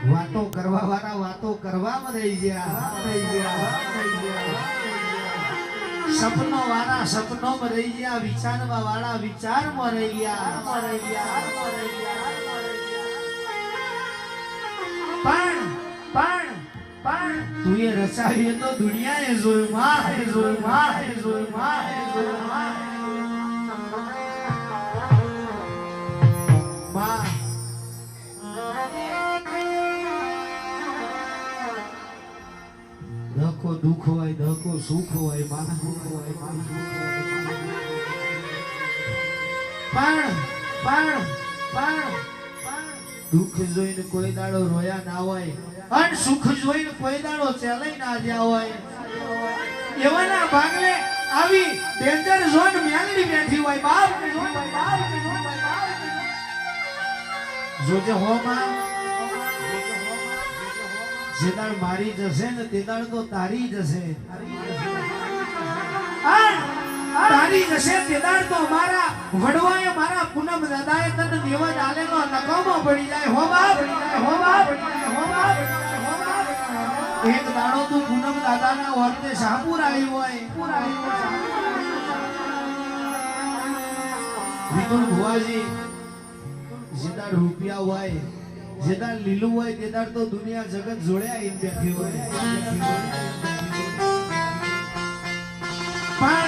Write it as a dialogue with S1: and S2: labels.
S1: વાતો કરવા વાળા વાતો કરવામાં રહી ગયા સપનો વાળા સપનોમાં રહી ગયા વિચારવા વાળા વિચારમાં રહી ગયા પણ તું એ રચાવી તો દુનિયાએ જોયું માં ધકો દુઃખ હોય ધકો સુખ હોય પણ દુઃખ જોઈને કોઈ દાડો રોયા ના હોય અને સુખ જોઈને કોઈ દાડો ચેલાઈ ના જ્યા હોય એવાના ભાગલે આવી ડેન્જર ઝોન મેલડી બેઠી હોય બાપ જોજે હો માં જેદાળ મારી જશે ને તેદાળ તો તારી જશે તારી જશે તેદાળ તો મારા વડવાએ મારા પૂનમ દાદાએ તને દેવજ આલેનો નકામો પડી જાય હો બાપ એક દાડો તું પૂનમ દાદાના વર્તે શાહપુર આવી હોય વિપુલ ભુવાજી જેદાળ રૂપિયા હોય જેદાળ લીલું હોય તેદાળ તો દુનિયા જગત જોડ્યા એમ બેઠી હોય